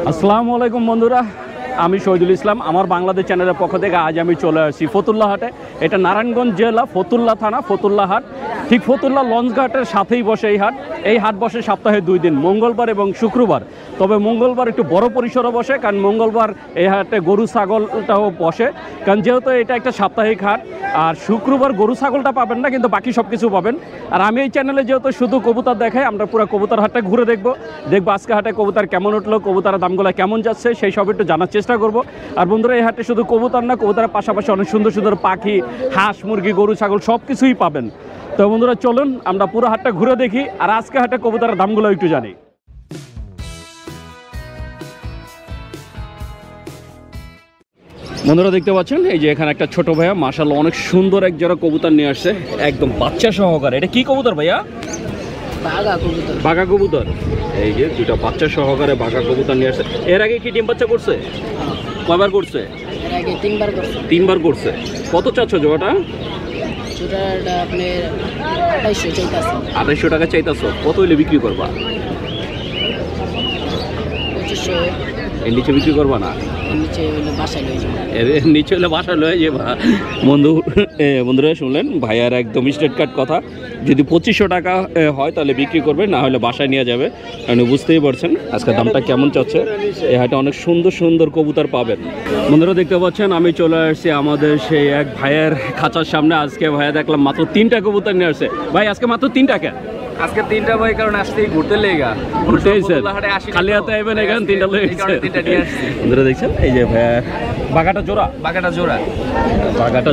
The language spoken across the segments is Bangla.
আসসালামু আলাইকুম বন্ধুরা, আমি শহীদুল ইসলাম। আমার বাংলাদেশ চ্যানেলের পক্ষ থেকে আজ আমি চলে আসছি ফতুল্লা হাটে। এটা নারায়ণগঞ্জ জেলা ফতুল্লা থানা, ফতুল্লা হাট। ঠিক ফতুল্লা লঞ্চঘাটের সাথেই বসে এই হাট। এই হাট বসে সপ্তাহে 2 দিন, মঙ্গলবার এবং শুক্রবার। তবে মঙ্গলবার একটু বড় পরিসরে বসে, কারণ মঙ্গলবার এই হাটে গরু ছাগলটাও বসে, কারণ যেহেতু এটা একটা সাপ্তাহিক হাট। আর শুক্রবার গরু ছাগলটা পাবেন না, কিন্তু বাকি সব কিছু পাবেন। আর আমি এই চ্যানেলে যেহেতু শুধু কবুতর দেখাই, আমরা পুরো কবুতর হাটটা ঘুরে দেখবো আজকে হাটে কবুতর কেমন উঠলো, কবুতরের দামগুলো কেমন যাচ্ছে, সেই সব একটু জানার চেষ্টা করব। আর বন্ধুরা, এই হাটে শুধু কবুতর না, কবুতরের পাশাপাশি অনেক সুন্দর সুন্দর পাখি, হাঁস, মুরগি, গরু, ছাগল সব কিছুই পাবেন। তো বন্ধুরা চলুন আমরা পুরো হাটটা ঘুরে দেখি, আর আজকে হাটে কবুতরের দামগুলো একটু জানি। বন্ধুরা দেখতে পাচ্ছেন, এই যে এখানে একটা ছোট ভাইয়া মাশাআল্লাহ অনেক সুন্দর এক জোড়া কবুতর নিয়ে আসছে, একদম বাচ্চা সহকারে। এটা কি কবুতর ভাইয়া? বাঘা কবুতর। এই যে দুটা বাচ্চা সহকারে বাঘা কবুতর নিয়ে আসছে। এর আগে কি ডিম বাচ্চা করছে? কয়বার করছে? এর আগে 3বার করছে। 3বার করছে। কত চাচ্ছ জোড়াটা? জোড়াটা আপনার 2800 চাইতাছে। 2800 টাকা চাইতাছো। কত হইলে বিক্রি করবা? 2500। এর নিচে বিক্রি করবা না? নিচে হইলে বাসায় লয়ে যাবো। এর নিচে হলে বাসায় লয়ে যাবা। বন্ধুরা শুনলেন ভাইয়ার একদম স্ট্রেট কাট কথা। যদি 2500 টাকা হয় তাহলে বিক্রি করবে, না হলে বাসায় নিয়ে যাবে। কারণ বুঝতেই পারছেন আজকে দামটা কেমন চাচ্ছে। এই হাটে অনেক সুন্দর সুন্দর কবুতর পাবেন। বন্ধুরা দেখতে পাচ্ছেন, আমি চলে আসছি আমাদের সেই এক ভাইয়ের খাঁচার সামনে। আজকে ভাইয়া দেখলাম মাত্র 3টা কবুতর নিয়ে আসছে। ভাই আজকে মাত্র 3 টাকা? আজকে 3টা ভাই, কারণ আসতেই ঘুরতে লেগা ঘুরতে এসেছেন, খালি হাতে আইবেন, এখানে 3টা লয়ে এসেছে। বন্ধুরা দেখছেন, এই যে ভাইয়া বাঘাটা জোড়া। বাঘাটা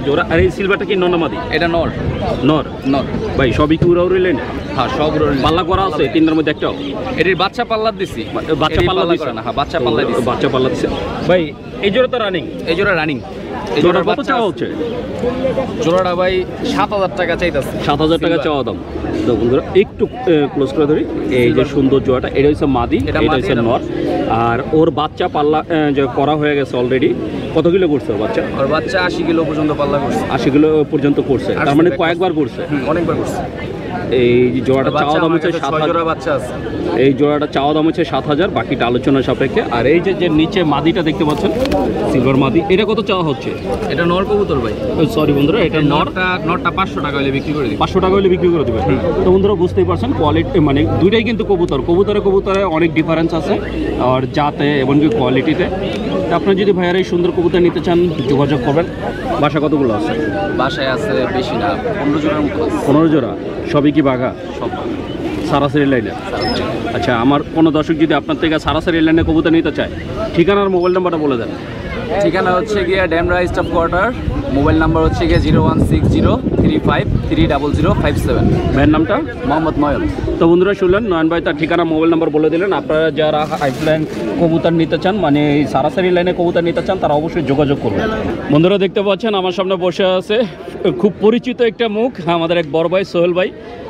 জোড়া। আর এই সিলভারটা কি নরমাদি? এটা নর। ভাই সবই কি উড়াউড়ি লেন? হ্যাঁ, সব পাল্লা করা আছে 3টার মধ্যে একটাও? এটির বাচ্চা পাল্লা দিছি। বাচ্চা পাল্লা দিছে না? হ্যাঁ, বাচ্চা পাল্লা দিছি। বাচ্চা পাল্লা দিছে। ভাই এই জোড়া তো রানিং? এই জোড়া রানিং। এই জোড়া কত চাওয়া হচ্ছে? জোড়াটা ভাই 7000 টাকা চাইতাছে। 7000 টাকা চাওয়া দাম। তো বন্ধুরা একটু ক্লোজ করে ধরি। এই যে সুন্দর জোড়াটা, এটা হচ্ছে মাদি, এটা হচ্ছে নর। আর ওর বাচ্চা পাল্লা যে করা হয়ে গেছে অলরেডি। কত কিলো করছে ওর বাচ্চা? ওর বাচ্চা 80 কিলো পর্যন্ত পাল্লা করছে। 80 কিলো পর্যন্ত করছে, তার মানে কয়েকবার করছে? অনেকবার করছে। এই জোড়াটা চাওয়া দাম হচ্ছে 7000। জোড়া বাচ্চা আছে। এই জোড়াটা চাওয়া দাম হচ্ছে 7000, বাকিটা আলোচনা সাপেক্ষে। আর এই যে নিচে মাদিটা দেখতে পাচ্ছেন, সিলভার মাদি, এটা কত চাওয়া হচ্ছে? এটা নর কবুতর ভাই। সরি বন্ধুরা, এটা নরটা 500 টাকা হলে বিক্রি করে দিই। 500 টাকা হলে বিক্রি করে দেবে। তো বন্ধুরা বুঝতেই পারছেন কোয়ালিটি, মানে দুইটাই কিন্তু কবুতরে অনেক ডিফারেন্স আছে, আর জাতে এবং কি কোয়ালিটিতে। আপনারা যদি ভাইয়ার এই সুন্দর কবুতর নিতে চান যোগাযোগ করবেন। বাসা কতগুলো আছে? বাসায় আছে বেশি না, 15 জোড়ার মতো। 15 জোড়া। সবই কি বাঘা? সব সারাসারি লাইনে। আচ্ছা, আমার কোনো দর্শক যদি আপনার থেকে সারাসারি লাইনে কবুতর নিতে চায়, ঠিকানার মোবাইল নাম্বারটা বলে দেন। ঠিকানা হচ্ছে গিয়ে Demra staff quarter. Mobile number হচ্ছে গিয়ে 01603530057। ভাইয়ের নামটা? মোহাম্মদ নয়ন। তো বন্ধুরা শুনলেন, নয়ন ভাই তার ঠিকানা, মোবাইল নাম্বার বলে দিলেন। আপনারা যারা হাইফলাইন কবুতর নিতে চান, মানে এই সারাসারি লাইনে কবুতর নিতে চান, তারা অবশ্যই যোগাযোগ করবেন। বন্ধুরা দেখতে পাচ্ছেন আমার সামনে বসে আছে খুব পরিচিত একটা মুখ, আমাদের এক বড় ভাই সোহেল ভাই।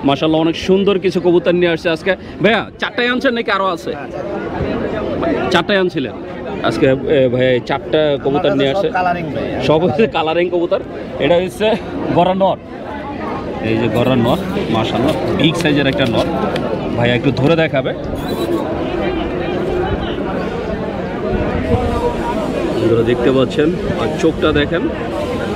মাশাআল্লাহ অনেক সুন্দর কিছু কবুতর নিয়ে আসছে আজকে। ভাইয়া 4টাই আনছেন নাকি আরও আছে? 4টাই আনছিলেন আজকে ভাই? 4টা কবুতর নিয়ে আসছে, সব হচ্ছে কালারিং কবুতর। এটা হচ্ছে গড়া নর। এই যে গড়ার নর, মাশাআল্লাহ বিগ সাইজের একটা নর। ভাইয়া একটু ধরে দেখাবে। আপনারা দেখতে পাচ্ছেন, আর চোখটা দেখেন।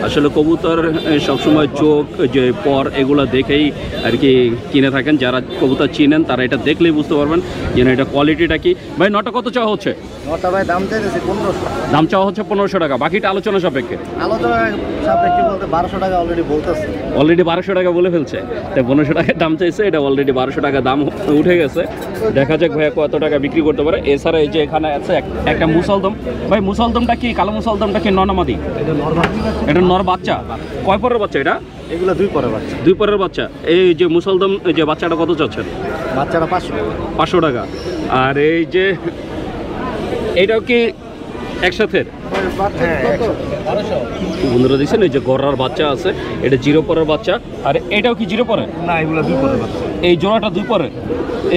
আসলে কবুতর সবসময় চোখ, যে পর, এগুলো দেখেই আর কি কিনে থাকেন। যারা কবুতর চিনেন তারা এটা দেখলেই বুঝতে পারবেন যে এটা কোয়ালিটিটা কি। ভাই নটা কত চাওয়া হচ্ছে? নটা ভাই দাম চাইতেছি 1500। দাম চাওয়া হচ্ছে 1500 টাকা, বাকিটা আলোচনা সাপেক্ষে। আলোচনা সাপেক্ষে বলতে 1200 টাকা অলরেডি বলতেছে। অলরেডি 1200 টাকা বলে ফেলছে। তাই 1500 টাকার দাম চাইছে, এটা অলরেডি 1200 টাকা দাম উঠে গেছে। দেখা যাক ভাইয়া কত টাকা বিক্রি করতে পারে। এছাড়া এই যে এখানে আছে একটা মুসলদম। ভাই মুসলদমটা কি, কালো মুসলদমটা কি নরমাদি? এটা নর বাচ্চা। কয় পরের বাচ্চা এটা? এগুলো 2 পরের বাচ্চা। 2 পরের বাচ্চা। এই যে মুসলদম, যে বাচ্চাটা কত চাচ্ছেন? বাচ্চাটা 500 টাকা। আর এই যে এইটাও কি একসাথে? বন্ধুরা দেখছেন, এই যে গড়ার বাচ্চা আছে, এটা 0 পরের বাচ্চা। আর এটাও কি 0 পরে? না, এগুলো 2 পরের বাচ্চা। এই জোড়াটা 2 পরে।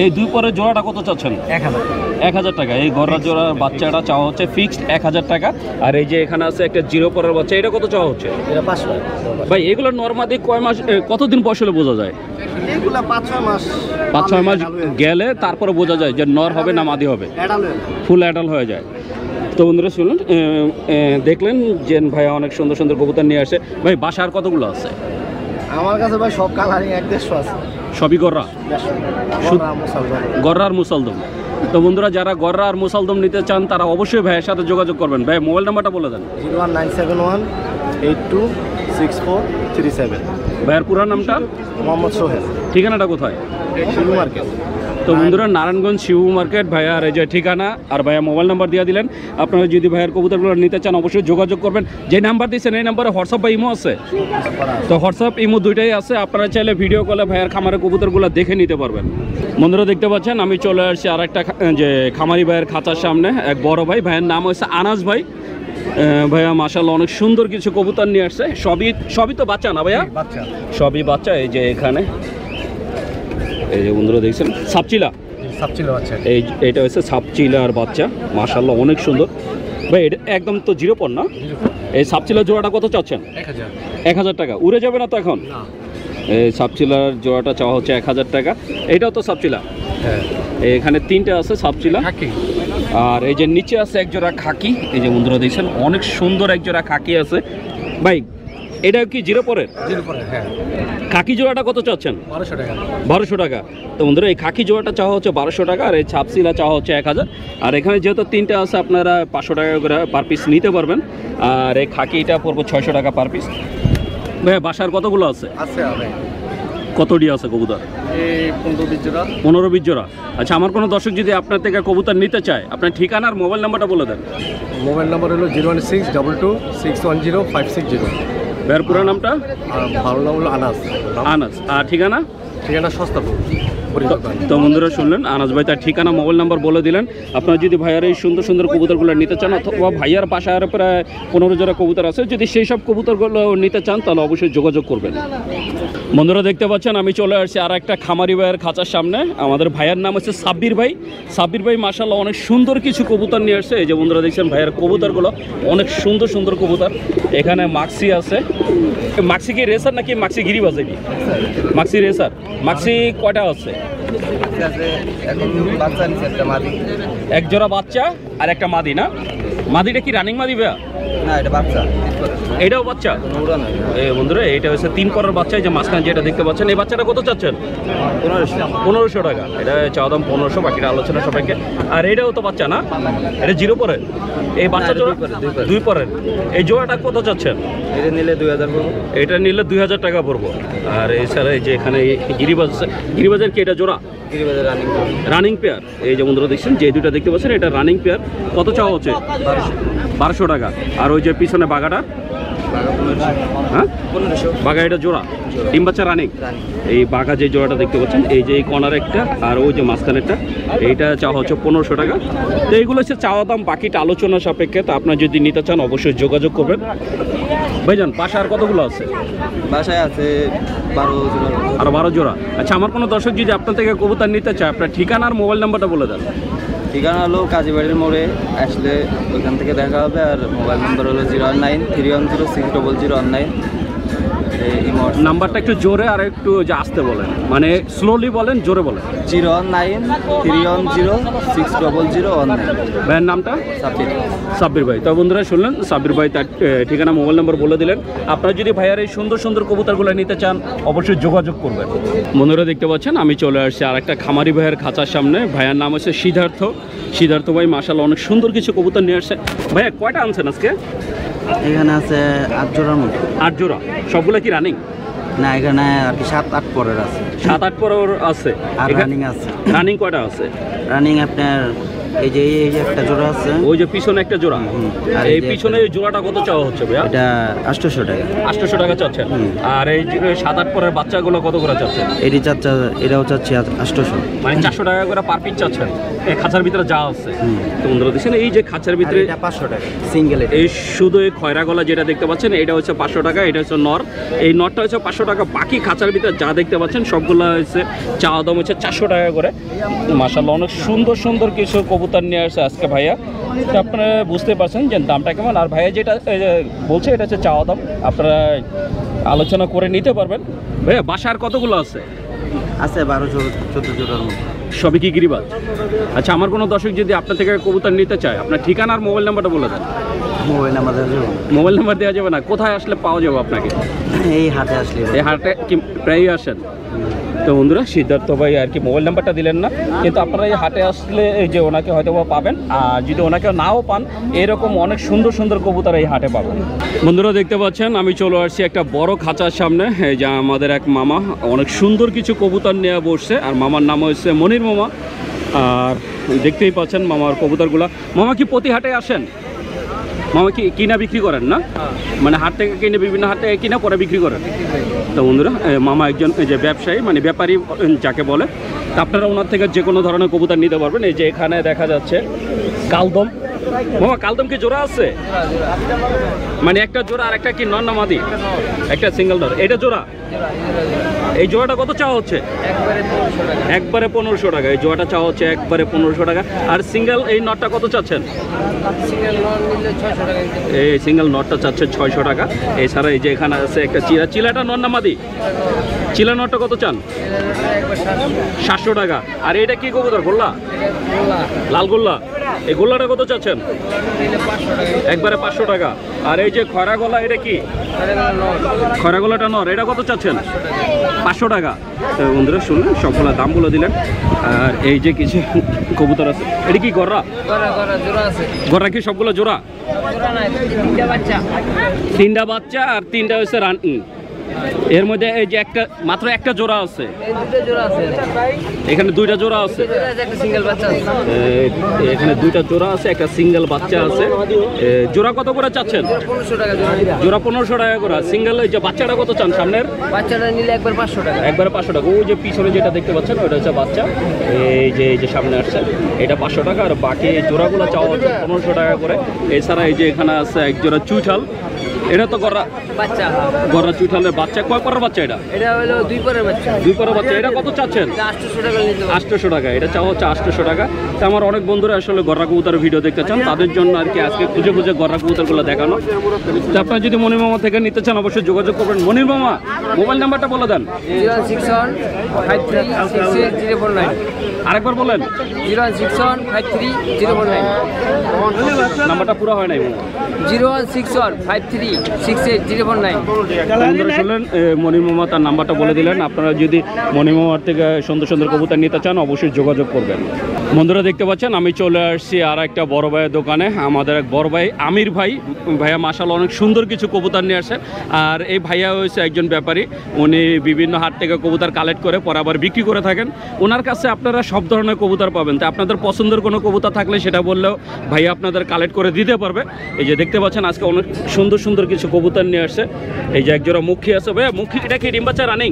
এই 2 পরের জোড়াটা কত চাচ্ছেন? 1000 টাকা। এই গড়ার জোড়ার বাচ্চাটা চাওয়া হচ্ছে ফিক্সড 1000 টাকা। আর এই যে এখানে আছে একটা 0 পরের বাচ্চা, এটা কত চাওয়া হচ্ছে? এটা 500 ভাই এগুলো নরমালি কয় মাস, কতদিন বয়স হলে বোঝা যায়? এগুলা 5-6 মাস 5-6 মাস গেলে তারপরে বোঝা যায় যে নর হবে না মাদি হবে, ফুল অ্যাডাল্ট হয়ে যায়। তো বন্ধুরা শুনুন, দেখলেন যে ভাইয়া অনেক সুন্দর সুন্দর কবুতর নিয়ে আসে। ভাই বাসার কতগুলো আছে? আমার কাছে ভাই সব কালারিং 1-150 আছে, সবই গররা, গররা আর মুসালদম। তো বন্ধুরা যারা গররা আর মুসালদম নিতে চান তারা অবশ্যই ভাইয়ের সাথে যোগাযোগ করবেন। ভাই মোবাইল নাম্বারটা বলে দেন। 01971826437। ভাইয়ের পুরা নামটা? মোহাম্মদ সোহেল। ঠিকানাটা কোথায়? শিবু মার্কেট। তো বন্ধুরা নারায়ণগঞ্জ শিবু মার্কেট ভাইয়ার এই যে ঠিকানা, আর ভাইয়া মোবাইল নাম্বার দিয়ে দিলেন। আপনারা যদি ভাইয়ের কবুতরগুলো নিতে চান অবশ্যই যোগাযোগ করবেন। যে নাম্বার দিয়েছেন এই নাম্বারে হোয়াটসঅ্যাপ বা ইমো আছে? তো হোয়াটসঅ্যাপ ইমো দুইটাই আছে, আপনারা চাইলে ভিডিও কলে ভাইয়ার খামারের কবুতরগুলো দেখে নিতে পারবেন। বন্ধুরা দেখতে পাচ্ছেন আমি চলে আসছি আর একটা যে খামারি ভাইয়ের খাঁচার সামনে। এক বড় ভাই, ভাইয়ের নাম হচ্ছে আনাস ভাই। ভাইয়া মাশাআল্লাহ অনেক সুন্দর কিছু কবুতর নিয়ে আসছে। সবই তো বাচ্চা না ভাইয়া? সবই বাচ্চা। এই যে এখানে এই যে বন্ধুরা দেখছেন সাপচিলা বাচ্চা, এইটা হচ্ছে সাপচিলার বাচ্চা। মাশাআল্লাহ অনেক সুন্দর ভাই। এটা একদম তো জিরো পর না? এই সাপচিলার জোড়াটা কত চাচ্ছেন? 1000 টাকা। উড়ে যাবে না তো এখন? এই সাপচিলার জোড়াটা চাওয়া হচ্ছে 1000 টাকা। এটাও তো সাপচিলা? হ্যাঁ। এখানে 3টে আছে সাপচিলা, আর এই যে নিচে আছে এক জোড়া খাকি। এই যে বন্ধুরা দেখছেন অনেক সুন্দর এক জোড়া খাকি আছে। ভাই এটা কি জিরো পরের? হ্যাঁ। খাকি জোড়াটা কত চাচ্ছেন? 1200 টাকা। 1200 টাকা। তো বন্ধুরা এই খাকি জোড়াটা চাওয়া হচ্ছে 1200 টাকা, আর এই ছাপসিলা চাওয়া হচ্ছে 1000। আর এখানে যেহেতু 3টে আছে আপনারা 500 টাকা করে পার পিস নিতে পারবেন। আর এই খাকিটা পড়বো 600 টাকা পার পিস। ভাই বাসার কতগুলো আছে? কতটি আছে কবুতর? 15-20 জোড়া। 15-20 জোড়া। আচ্ছা, আমার কোনো দর্শক যদি আপনার থেকে কবুতর নিতে চায়, আপনার ঠিকানা আর মোবাইল নাম্বারটা বলে দেন। মোবাইল নাম্বার হলো 01622610560। ভাইয়ের পুরো নামটা? আর ভালো নাম হলো আনাস। আনাস। আর ঠিকানা? ঠিকানা সস্তাপুর। তো বন্ধুরা শুনলেন, আনাস ভাই তার ঠিকানা মোবাইল নাম্বার বলে দিলেন। আপনারা যদি ভাইয়ার এই সুন্দর সুন্দর কবুতরগুলো নিতে চান, অথবা ভাইয়ার পাশে আর প্রায় 15 জোড়া কবুতর আছে, যদি সেই সব কবুতরগুলো নিতে চান তাহলে অবশ্যই যোগাযোগ করবেন। বন্ধুরা দেখতে পাচ্ছেন আমি চলে আসছি আর একটা খামারি ভাইয়ের খাঁচার সামনে। আমাদের ভাইয়ার নাম হচ্ছে সাব্বির ভাই। সাব্বির ভাই মাশাআল্লাহ অনেক সুন্দর কিছু কবুতর নিয়ে আসছে। এই যে বন্ধুরা দেখছেন ভাইয়ার কবুতরগুলো অনেক সুন্দর সুন্দর কবুতর। এখানে মাক্সি আছে। মাক্সি কি রেসার নাকি মাক্সি গিরিবাজ? এটি মাক্সি রেসার। মাক্সি কয়টা আছে? এক জোড়া বাচ্চা আর একটা মাদি না? মাদিটা কি রানিং মাদি ভাইয়া? না, এটা বাচ্চা। এটাও বাচ্চা? এই বন্ধুরা এটা হচ্ছে 3 পরের বাচ্চা। এই যে মাঝখানে যেটা দেখতে পাচ্ছেন, এই বাচ্চাটা কত চাচ্ছেন? 1500 টাকা। এটা চাওয়া দাম 1500, বাকিটা আলোচনা সবাইকে। আর এটাও তো বাচ্চা না? এটা 0 পরের। এই বাচ্চা জোড়া 2 পরের। এই জোড়াটা কত চাচ্ছেন? এটা নিলে 2000 পড়বো। এটা নিলে 2000 টাকা পড়বো। আর এছাড়া এই যে এখানে গিরিবাজ আছে। গিরিবাজের কি এটা জোড়া? Running pair. এই যে বন্ধুরা দেখছেন যে দুটো দেখতে পাচ্ছেন এটা রানিং পেয়ার। কত চাওয়া হচ্ছে? 1200 টাকা। আর ওই যে পিছনে বাগাটা? হ্যাঁ, বাঘা এটা জোড়া, ডিম বাচ্চা রানিং। এই বাঘা যে জোড়াটা দেখতে পাচ্ছেন, এই যে এই কর্নার একটা আর ওই যে মাঝখানেরটা, এইটা চাওয়া হচ্ছে 1500 টাকা। তো এইগুলো হচ্ছে চাওয়া দাম, বাকিটা আলোচনা সাপেক্ষে। তো আপনার যদি নিতে চান অবশ্যই যোগাযোগ করবেন। ভাইজান বাসা আর কতগুলো আছে? বাসায় আছে 12 জোড়া। আর 12 জোড়া। আচ্ছা, আমার কোনো দর্শক যদি আপনার থেকে কবুতর নিতে চায়, আপনার ঠিকানা আর মোবাইল নাম্বারটা বলে দেন। ঠিকানা হলো কাজীবাড়ির মোড়ে, আসলে ওইখান থেকে দেখা হবে। আর মোবাইল নাম্বার হলো 09310600019। নাম্বারটা একটু জোরে আর একটু যে আসতে বলেন, মানে স্লোলি বলেন, জোরে বলেন। 09310600019। ভাইয়ের নামটা? সাব্বির ভাই। তো বন্ধুরা শুনলেন, সাব্বির ভাই তার ঠিকানা মোবাইল নাম্বার বলে দিলেন। আপনারা যদি ভাইয়ার এই সুন্দর সুন্দর কবুতরগুলো নিতে চান অবশ্যই যোগাযোগ করবেন। বন্ধুরা দেখতে পাচ্ছেন আমি চলে আসছি আর একটা খামারি ভাইয়ের খাঁচার সামনে। ভাইয়ার নাম হচ্ছে সিদ্ধার্থ ভাই। মাশাআল্লাহ অনেক সুন্দর কিছু কবুতর নিয়ে আসছে। ভাইয়া কয়টা আনছেন আজকে? এখানে আছে 8 জোড়ার মতো। 8 জোড়া। সবগুলো কি রানিং? না, এখানে আর কি 7-8 পরের আছে। 7-8 পরের আছে। আর রানিং আছে। রানিং কয়টা আছে? রানিং আপনার এই যে একটা জোড়া আছে, ওই যে পিছনে একটা জোড়া। আর এই পিছনে এই জোড়াটা কত চাওয়া হচ্ছে ভাইয়া? এটা 800 টাকা। 800 টাকা চাচ্ছেন। আর এই 7-8 পরের বাচ্চাগুলো কত করে চাচ্ছেন? এটাও চাচ্ছি 800, মানে 400 টাকা করে পার পিস চাচ্ছেন। এই খাঁচার ভিতরে যা আছে। তো বন্ধুরা দেখছেন এই যে খাঁচার ভিতরে 500 টাকা সিঙ্গেল। এই শুধু এই খয়রা গলা যেটা দেখতে পাচ্ছেন এটা হচ্ছে 500 টাকা। এটা হচ্ছে নর। এই নরটা হচ্ছে 500 টাকা। বাকি খাঁচার ভিতরে যা দেখতে পাচ্ছেন সবগুলো হচ্ছে চাওয়া দাম হচ্ছে 400 টাকা করে। মাশাআল্লাহ অনেক সুন্দর সুন্দর কিছু কবুতর নিয়ে আসছে আজকে ভাইয়া। তো আপনারা বুঝতে পারছেন যে দামটা কেমন। আর ভাইয়া যেটা বলছে এটা হচ্ছে চাওয়া দাম, আপনারা আলোচনা করে নিতে পারবেন। ভাইয়া বাসার কতগুলো আছে? আছে 12-14 জোড়ার মতো। সবই কি গিরিবাজ? আচ্ছা, আমার কোনো দর্শক যদি আপনার থেকে কবুতর নিতে চায়, আপনার ঠিকানা আর মোবাইল নাম্বারটা বলে দেন। মোবাইল নাম্বার দেওয়া যাবে? মোবাইল নাম্বার দেওয়া যাবে না? কোথায় আসলে পাওয়া যাবে আপনাকে? এই হাটে আসলে। এই হাটে কি প্রায়ই আসেন? তো বন্ধুরা, সিদ্ধার্থ ভাই আর কি মোবাইল নাম্বারটা দিলেন না, কিন্তু আপনারা এই হাটে আসলে এই যে ওনাকে হয়তো পাবেন। আর যদি ওনাকে নাও পান, এরকম অনেক সুন্দর সুন্দর কবুতর এই হাটে পাবেন। বন্ধুরা দেখতে পাচ্ছেন আমি চলে আসছি একটা বড় খাঁচার সামনে। এই যে আমাদের এক মামা অনেক সুন্দর কিছু কবুতর নিয়ে বসছে, আর মামার নাম হচ্ছে মনির মামা। আর দেখতেই পাচ্ছেন মামার কবুতরগুলা। মামা কি প্রতি হাটে আসেন? মামা কি কিনা বিক্রি করেন না? মানে হাট থেকে কিনে, বিভিন্ন হাট থেকে কিনা পরে বিক্রি করেন? তো বন্ধুরা, মামা একজন এই যে ব্যবসায়ী, মানে ব্যাপারী যাকে বলে। তা আপনারা ওনার থেকে যে কোনো ধরনের কবুতর নিতে পারবেন। এই যে এখানে দেখা যাচ্ছে কালদম। মামা, কালদম কি জোড়া আছে? মানে একটা জোড়া আর একটা কি নর না মাদি? একটা সিঙ্গেল নর। এটা জোড়া? এই জোড়াটা কত চাওয়া হচ্ছে? একবারে 1500 টাকা। এই জোড়াটা চাওয়া হচ্ছে একবারে 1500 টাকা। আর সিঙ্গেল এই নটটা কত চাচ্ছেন? এই সিঙ্গেল নটটা চাচ্ছে 600 টাকা। এছাড়া এই যে এখানে আছে একটা চিলাটা নর না মাদি? চিলা নটটা কত চান? 700 টাকা। আর এটা কি কবুতর? গোল্লা? লাল গোল্লা। এই গোল্লাটা কত চাচ্ছেন? একবারে 500 টাকা। আর এই যে খয়রা গলা, এটা কি? খয়রা গলাটা নর, এটা কত চাচ্ছেন? 500 টাকা। তো বন্ধুরা শুনলেন, সবগুলা দাম বলে দিলেন। আর এই যে কিছু কবুতর আছে, এটা কি গররা? গররা কি সবগুলো জোড়া? 3টা বাচ্চা আর 3টা হচ্ছে রানিং। এর মধ্যে এই যে একটা মাত্র একটা জোড়া আছে, এখানে 2টা জোড়া আছে, এখানে 2টা জোড়া আছে, একটা সিঙ্গেল বাচ্চা আছে। জোড়া কত করে চাচ্ছেন? জোড়া 1500 টাকা করে। সিঙ্গেল ওই যে বাচ্চাটা কত চান? সামনের বাচ্চাটা নিলে একবার 500 টাকা। একবারে 500 টাকা। ওই যে পিছনে যেটা দেখতে পাচ্ছেন ওইটা হচ্ছে বাচ্চা। এই যে সামনে আসছে এটা 500 টাকা। আর বাকি জোড়াগুলো চাওয়া হচ্ছে 1500 টাকা করে। এছাড়া এই যে এখানে আছে এক জোড়া চুইঠাল। এটা তো গররা বাচ্চা, গররা চুইঠালের বাচ্চা। কয় পরের বাচ্চা এটা? এটা হলো 2 পরের বাচ্চা। 2 পরের বাচ্চা। এটা কত চাচ্ছেন? 800 টাকা নিতে। 800 টাকা। এটা চাওয়া হচ্ছে 800 টাকা। তো আমার অনেক বন্ধুরা আসলে গররা কবুতরের ভিডিও দেখতে চান, তাদের জন্য আর কি আজকে খুঁজে খুঁজে গররা কবুতরগুলো দেখানো। তো আপনারা যদি মনির মামা থেকে নিতে চান অবশ্যই যোগাযোগ করবেন। মনির মামা, মোবাইল নাম্বারটা বলে দেন। 06153660049। আরেকবার বলেন। 061530049। নাম্বারটা পুরো হয় নাই। 06153660049। বন্ধুরা শুনলেন, মনির মামা তার নাম্বারটা বলে দিলেন। আপনারা যদি মনির মামার থেকে সুন্দর সুন্দর কবুতর নিতে চান অবশ্যই যোগাযোগ করবেন। বন্ধুরা দেখতে পাচ্ছেন আমি চলে আসছি আর একটা বড় ভাইয়ের দোকানে। আমাদের এক বড় ভাই আমির ভাইয়া মাশাআল্লাহ অনেক সুন্দর কিছু কবুতর নিয়ে আসে। আর এই ভাইয়া হয়েছে একজন ব্যাপারী, উনি বিভিন্ন হাট থেকে কবুতর কালেক্ট করে পরে আবার বিক্রি করে থাকেন। ওনার কাছে আপনারা সব ধরনের কবুতর পাবেন। তো আপনাদের পছন্দের কোনো কবুতর থাকলে সেটা বললেও ভাইয়া আপনাদের কালেক্ট করে দিতে পারবে। এই যে দেখতে পাচ্ছেন আজকে অনেক সুন্দর সুন্দর কিছু কবুতর নিয়ে আসছে। এই যে একজোড়া মুখী আছে। ভাইয়া মুখী এটা কি ডিম বাচ্চা রানিং?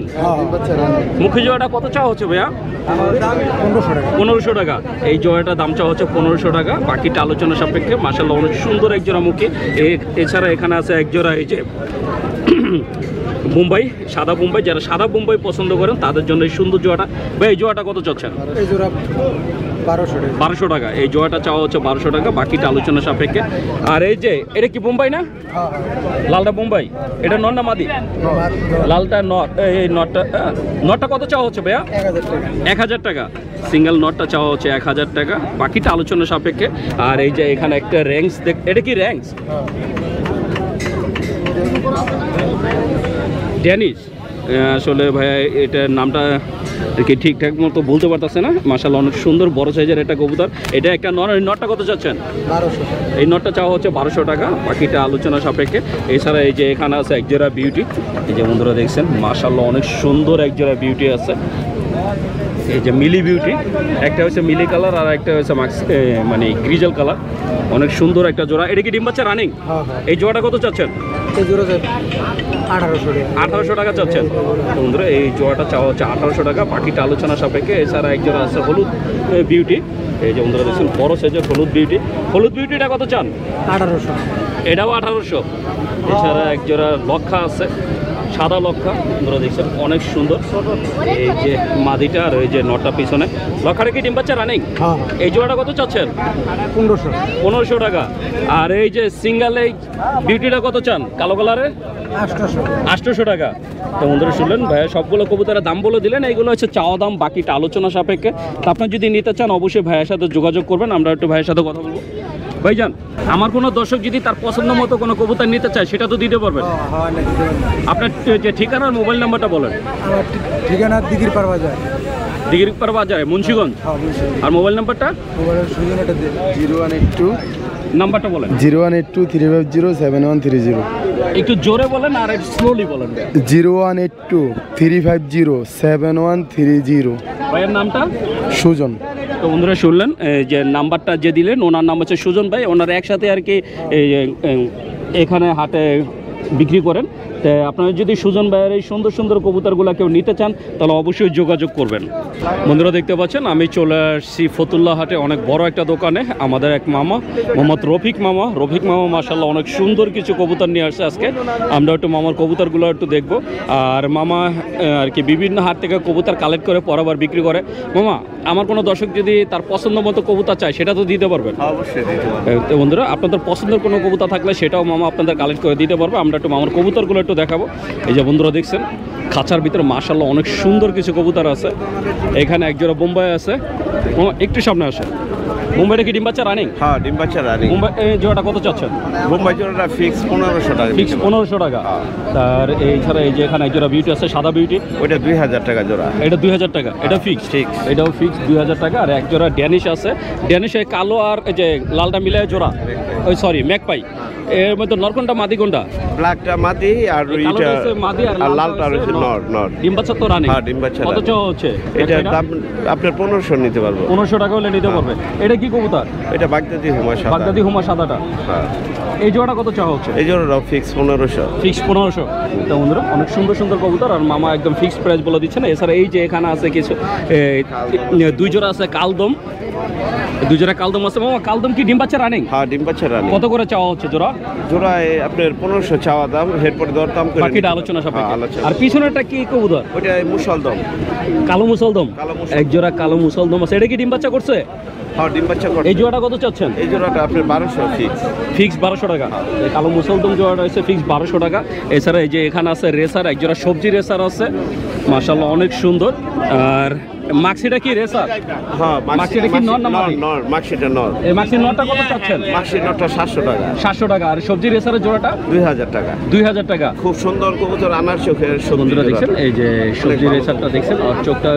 মুখী জোড়াটা কত চাওয়া হচ্ছে ভাইয়া? 1500 টাকা। এই জোড়াটার দাম চাওয়া হচ্ছে 1500 টাকা। বাকিটা আলোচনা সাপেক্ষে। মাশাআল্লাহ অনেক সুন্দর একজোড়া মুখী। এছাড়া এখানে আছে একজোড়া এই যে মুম্বাই, সাদা মুম্বাই। যারা সাদা মুম্বাই পছন্দ করেন তাদের জন্য এই সুন্দর জোড়াটা। ভাই এই জোড়াটা কত চাচ্ছেন? এই জোড়া 1200 টাকা। এই জোড়াটা চাওয়া হচ্ছে 1200 টাকা। বাকিটা আলোচনা সাপেক্ষে। আর এই যে এটা কি মুম্বাই না? লালটা মুম্বাই। এটা নর না মাদি? লালটা নর। এই নটটা কত চাওয়া হচ্ছে ভাইয়া? 1000 টাকা। সিঙ্গেল নটটা চাওয়া হচ্ছে 1000 টাকা। বাকিটা আলোচনা সাপেক্ষে। আর এই যে এখানে একটা র্যাঙ্কস, এটা কি র্যাঙ্কস? ড্যানিশ। আসলে ভাইয়া এটার নামটা আর কি ঠিকঠাক মতো বলতে পারতেছে না। মাশাআল্লাহ অনেক সুন্দর বড় সাইজের একটা কবুতর। এটা একটা নর। এই নটটা কত চাচ্ছেন? 1200। এই নটটা চাওয়া হচ্ছে 1200 টাকা। বাকিটা আলোচনা সাপেক্ষে। এছাড়া এই যে এখানে আছে একজোড়া বিউটি। এই যে বন্ধুরা দেখছেন মাশাআল্লাহ অনেক সুন্দর একজোড়া বিউটি আছে। এই যে মিলি বিউটি, একটা হচ্ছে মিলি কালার আর একটা হচ্ছে মানে গ্রিজেল কালার। অনেক সুন্দর একটা জোড়া। এটা কি ডিম বাচ্চা রানিং? এই জোড়াটা কত চাচ্ছেন? এই জোড়া 1800 টাকা চাচ্ছেন। বন্ধুরা এই জোড়াটা চাওয়া হচ্ছে 1800 টাকা। বাকিটা আলোচনা সাপেক্ষে। এছাড়া এক জোড়া আছে হলুদ বিউটি। এই যে বন্ধুরা দেখছেন বড় সাইজের হলুদ বিউটি। হলুদ বিউটিটা কত চান? 1800। এটাও 1800। এছাড়া এক জোড়া লক্ষা আছে সাদা লক্ষা, বন্ধুরা দেখছেন অনেক সুন্দর। এই যে মাদিটা আর এই যে নটা পিছনে। লক্ষাটা কি ডিম বাচ্চা রানিং? হ্যাঁ এই জোড়াটা কত চাচ্ছেন? 1500 1500 টাকা। আর এই যে সিঙ্গেল এই বিউটিটা কত চান কালো কালারের? 800 টাকা। তো বন্ধুরা শুনলেন ভাইয়া সবগুলো কবুতরের দাম বলে দিলেন, এইগুলো হচ্ছে চাওয়া দাম, বাকিটা আলোচনা সাপেক্ষে। তো আপনার যদি নিতে চান অবশ্যই ভাইয়ের সাথে যোগাযোগ করবেন, আমরা একটু ভাইয়ের সাথে কথা বলবো। ভাইজান, আমার কোনো দর্শক যদি তার পছন্দ মতো কোনো কবুতর নিতে চায় সেটা তো দিতে পারবেন। আপনার যে ঠিকানার মোবাইল নাম্বারটা বলেন। আমার ঠিকানা দিঘির পার বাজার। দিঘির পার বাজারে, মুন্সিগঞ্জ। আর মোবাইল নাম্বারটা? মোবাইলের সুযোগটা 0182 নাম্বারটা বলেন। 0182 350 7130। একটু জোরে বলেন আর একটু স্লোলি বলেন। 0182 350 7130। ভাইয়ের নামটা? সুজন। তো বন্ধুরা শুনলেন যে নাম্বারটা যে দিলেন, ওনার নাম হচ্ছে সুজন ভাই। ওনারা একসাথে আর কি এখানে হাটে বিক্রি করেন। তো আপনারা যদি সুজন ভাইয়ের এই সুন্দর সুন্দর কবুতরগুলো কেউ নিতে চান তাহলে অবশ্যই যোগাযোগ করবেন। বন্ধুরা দেখতে পাচ্ছেন আমি চলে আসছি ফতুল্লা হাটে অনেক বড় একটা দোকানে। আমাদের এক মামা মোহাম্মদ রফিক মামা মাশাআল্লাহ অনেক সুন্দর কিছু কবুতর নিয়ে আসছে। আজকে আমরা একটু মামার কবুতরগুলো একটু দেখবো। আর মামা আর কি বিভিন্ন হাট থেকে কবুতর কালেক্ট করে পরাবার বিক্রি করে। মামা, আমার কোনো দর্শক যদি তার পছন্দ মতো কবুতর চায় সেটা তো দিতে পারবেন? অবশ্যই। তো বন্ধুরা আপনাদের পছন্দের কোনো কবুতর থাকলে সেটাও মামা আপনাদের কালেক্ট করে দিতে পারবে। আমরা একটু মামার কবুতরগুলো একটু দেখাবো। এই যে বন্ধুরা দেখছেন খাঁচার ভিতরে মাশাআল্লাহ অনেক সুন্দর কিছু কবুতর আছে। এখানে একজোড়া বোম্বাই আছে। একটু সামনে আসে। বোম্বাইটা কি ডিম বাচ্চা রানিং? হ্যাঁ, ডিম বাচ্চা রানিং। বোম্বাই এই জোড়াটা কত চাচ্ছেন? বোম্বাই জোড়াটা ফিক্স 1500 টাকা। ফিক্স 1500 টাকা। আর এই ছাড়া এই যে এখানে একজোড়া বিউটি আছে, সাদা বিউটি। ওইটা 2000 টাকা জোড়া। এটা 2000 টাকা। এটা ফিক্স? ফিক্স। এটাও ফিক্স 2000 টাকা। আর এক জোড়া ড্যানিশ আছে। ড্যানিশে কালো আর এই যে লালটা মিলায় জোড়া। ওই সরি ম্যাকপাই। এর মধ্যে নরকোনটা মাদি কোনটা? ব্ল্যাকটা মাদি আর কালোটা এটা হচ্ছে মাদি আর লালটা হচ্ছে নর। ডিম বাচ্চা তো রানিং? হ্যাঁ, ডিম বাচ্চা কত চাওয়া হচ্ছে? এটা দাম আপনার 1500 নিতে পারবো। 1500 টাকা হলে নিতে পারবে। এটা কি কবুতর? এটা বাগদাদি হুমা সাদা। বাগদাদি হুমা সাদাটা। হ্যাঁ। এই জোড়া কত চাওয়া হচ্ছে? এই জোড়াটাও ফিক্স 1500। ফিক্স 1500। তো বন্ধুরা অনেক সুন্দর সুন্দর কবুতর আর মামা একদম ফিক্স প্রাইস বলে দিচ্ছেন। এছাড়া এই যে এখানে আছে কিছু দুই জোড়া আছে কালদম। দুই জোড়া কালদম আছে। মামা, কালদম কি ডিম বাচ্চা রানিং? হ্যাঁ, ডিম বাচ্চা রানিং। কত করে চাওয়া হচ্ছে জোড়া? জোড়ায় আপনার 1500 চাওয়া দাম, এরপরে দরদাম করে বাকিটা আলোচনা সাপেক্ষে। আলোচনা। আর পিছনেরটা কি কবুতর? ওইটা মুসলদম। কালো মুসলদম। কালো মুসলদম। এক জোড়া কালো মুসলদম আছে। এটা কি ডিম বাচ্চা করছে? হ্যাঁ, ডিম বাচ্চা করে। এই জোড়াটা কত চাচ্ছেন? এই জোড়াটা আপনার 1200 ফিক্স। ফিক্স 1200 টাকা। এই কালো মুসলদম জোড়াটা হচ্ছে ফিক্স 1200 টাকা। এছাড়া এই যে এখানে আছে রেসার, এক জোড়া সবজি রেসার আছে মাশাআল্লাহ অনেক সুন্দর। আর মাক্সিটা কি রেসার? হ্যাঁ, মাক্সিটা কি নর না মাদি? নর, মাক্সিটা নর। এই মাক্সির নরটা কত চাচ্ছেন? মাক্সির নরটা 700 টাকা। 700 টাকা। আর সবজি রেসারের জোড়াটা 2000 টাকা। 2000 টাকা। খুব সুন্দর কবুতর, আনার চোখের সবজি বন্ধুরা দেখছেন জোড়াটা। এই যে সবজি রেসারটা দেখছেন, আর চোখটা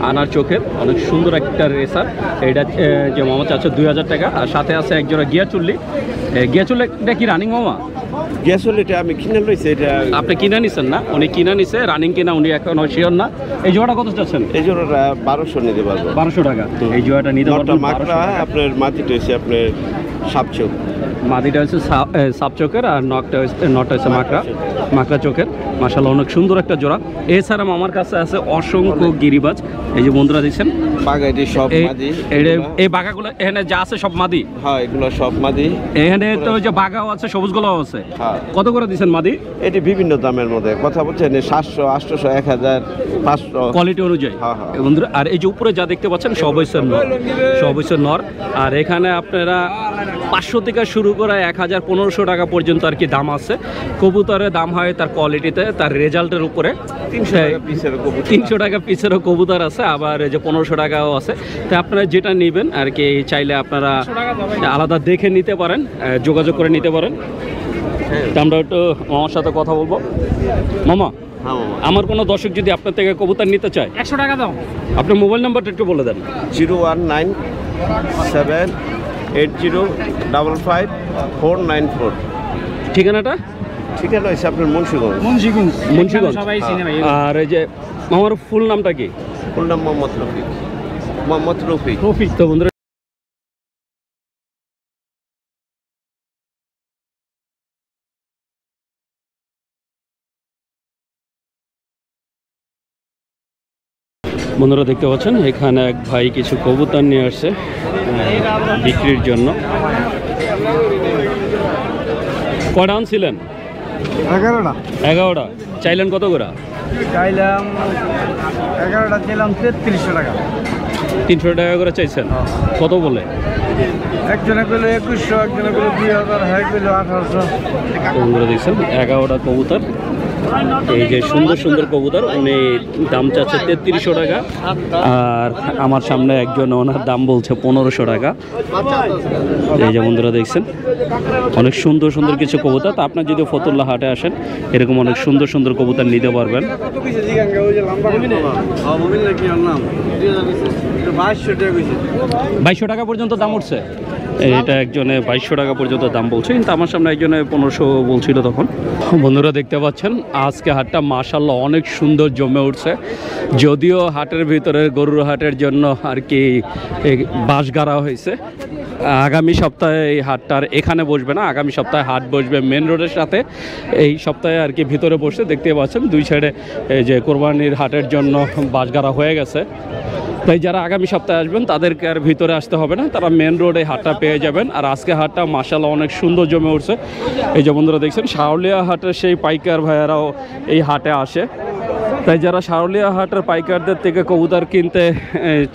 আনার চোখের অনেক সুন্দর একটা রেসার। এটা যে মামা চাচ্ছে 2000 টাকা। আর সাথে আছে এক জোড়া গিয়া চুল্লি। গিয়া চুল্লিটা কি রানিং মামা? গ্যাসল এটা আমি কিনে লইছি। এটা আপনি কিনা নিছেন না? উনি কিনা নিছে, রানিং কিনা উনি এখন শিওর না। এই জোড়াটা কত চাচ্ছেন? এই জোড়াটা 1200 নিতে পারবো। 1200 টাকা। এই জোড়াটা নিতে নরটা পারবেন মাকড়া, আপনার মাটিটা হচ্ছে আপনার সাপচোক। মাদিটা হচ্ছে সাপ চোখের আর নটটা হচ্ছে মাকড়া চোখের। মাশাআল্লাহ অনেক সুন্দর একটা জোড়া। এছাড়া আমার কাছে আছে অসংখ্য গিরিবাজ। এই যে বন্ধুরা দেখছেন বাগাইটি সব মাদি। এই বাঘাগুলো এখানে যা আছে সব মাদি? হ্যাঁ, এগুলো সব মাদি। এখানে তো ওই যে বাঘাও আছে, সবুজ গোলাও আছে। হ্যাঁ। কত করে দিচ্ছেন মাদি? এটি বিভিন্ন দামের মধ্যে কথা বলছেন, 700, 800, 1000, 500 কোয়ালিটি অনুযায়ী। হ্যাঁ, হ্যাঁ। বন্ধুরা আর এই যে উপরে যা দেখতে পাচ্ছেন সব হচ্ছে নর, সব হচ্ছে নর। আর এখানে আপনারা 500 থেকে শুরু করে 1000, 1500 টাকা পর্যন্ত আর কি দাম আছে। কবুতরের দাম হয় তার কোয়ালিটিতে, তার রেজাল্টের উপরে। 300 টাকা পিসের কবুতর। 300 টাকা পিসেরও কবুতর আছে, আবার এই যে 1500 টাকাও আছে। তো আপনারা যেটা নেবেন আর কি চাইলে আপনারা আলাদা দেখে নিতে পারেন, যোগাযোগ করে নিতে পারেন। তো আমরা একটু মামার সাথে কথা বলবো। মামা, হ্যাঁ মামা। আমার কোনো দর্শক যদি আপনার থেকে কবুতর নিতে চায় 100 টাকা দাও। আপনার মোবাইল নাম্বারটা একটু বলে দেন। 01978055494। ঠিকানাটা? ঠিকানা হচ্ছে আপনার মুন্সিগঞ্জ। মুন্সিগঞ্জ। সবাই চিনে ভাই। আর এই যে আমার ফুল নামটা কি? ফুল নাম মোহাম্মদ রফিক। মোহাম্মদ রফিক। রফিক। তো বন্ধুরা দেখতে পাচ্ছেন এখানে এক ভাই কিছু কবুতর নিয়ে আসছে বিক্রির জন্য। কয়টা আনছিলেন? 11টা 11টা চাইলেন কত করে? চাইলাম 11টা চাইলাম 3300 টাকা। 300 টাকা করে চাইছেন, কত বলে? একজনে কইলো 2100, একজনে কইলো 2000, হ্যাঁ কইলো 1800। বন্ধুরা দেখছেন 11টা কবুতর, এই যে সুন্দর সুন্দর কবুতর, উনি দাম চাচ্ছে 3300 টাকা। আর আমার সামনে একজন ওনার দাম বলছে 1500 টাকা। এই যে বন্ধুরা দেখছেন অনেক সুন্দর সুন্দর কিছু কবুতর। তা আপনার যদি ফতুল্লা হাটে আসেন এরকম অনেক সুন্দর সুন্দর কবুতর নিতে পারবেন। 2200 টাকা পর্যন্ত দাম উঠছে, এটা একজনে 2200 টাকা পর্যন্ত দাম বলছে, কিন্তু আমার সামনে একজনে 1500 বলছিল তখন। বন্ধুরা দেখতে পাচ্ছেন আজকে হাটটা মাশাআল্লাহ অনেক সুন্দর জমে উঠছে। যদিও হাটের ভিতরে গরুর হাটের জন্য আর কি বাঁশ গাড়া হয়েছে, আগামী সপ্তাহে এই হাটটার এখানে বসবে না, আগামী সপ্তাহে হাট বসবে মেন রোডের সাথে। এই সপ্তাহে আর কি ভিতরে বসে দেখতে পাচ্ছেন দুই সাইডে এই যে কোরবানির হাটের জন্য বাঁশ গাড়া হয়ে গেছে। তাই যারা আগামী সপ্তাহে আসবেন তাদেরকে আর ভিতরে আসতে হবে না, তারা মেন রোডে হাটটা পেয়ে যাবেন। আর আজকে হাটটা মাশাআল্লাহ অনেক সুন্দর জমে উঠছে। এই যে বন্ধুরা দেখছেন শাওলিয়া হাটের সেই পাইকার ভাইয়েরাও এই হাটে আসে। তাই যারা শাওলিয়া হাটের পাইকারদের থেকে কবুতর কিনতে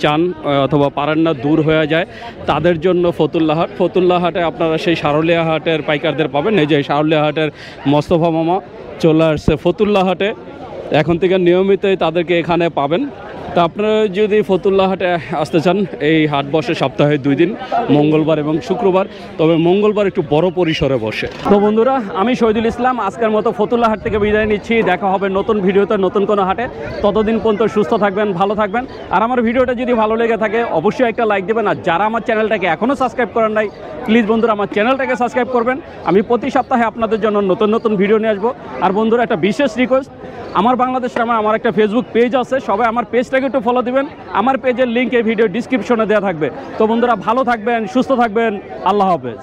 চান অথবা পারেন না, দূর হয়ে যায়, তাদের জন্য ফতুল্লা হাটে আপনারা সেই শাওলিয়া হাটের পাইকারদের পাবেন। এই যে শাওলিয়া হাটের মোস্তফা মামা চলে আসছে ফতুল্লা হাটে, এখন থেকে নিয়মিতই তাদেরকে এখানে পাবেন। তা আপনারা যদি ফতুল্লা হাটে আসতে চান, এই হাট বসে সপ্তাহে 2 দিন, মঙ্গলবার এবং শুক্রবার, তবে মঙ্গলবার একটু বড় পরিসরে বসে। তো বন্ধুরা আমি শহীদুল ইসলাম আজকের মতো ফতুল্লা হাট থেকে বিদায় নিচ্ছি। দেখা হবে নতুন ভিডিওতে নতুন কোনো হাটে। ততদিন পর্যন্ত সুস্থ থাকবেন, ভালো থাকবেন। আর আমার ভিডিওটা যদি ভালো লেগে থাকে অবশ্যই একটা লাইক দেবেন। আর যারা আমার চ্যানেলটাকে এখনও সাবস্ক্রাইব করেন নাই প্লিজ বন্ধুরা আমার চ্যানেলটাকে সাবস্ক্রাইব করবেন। আমি প্রতি সপ্তাহে আপনাদের জন্য নতুন নতুন ভিডিও নিয়ে আসবো। আর বন্ধুরা একটা বিশেষ রিকোয়েস্ট, আমার বাংলাদেশ আমার একটা ফেসবুক পেজ আছে, সবাই আমার পেজটাকে একটু ফলো দিবেন। আমার পেজের লিঙ্ক এই ভিডিও ডিসক্রিপশনে দেওয়া থাকবে। তো বন্ধুরা ভালো থাকবেন, সুস্থ থাকবেন, আল্লাহ হাফেজ।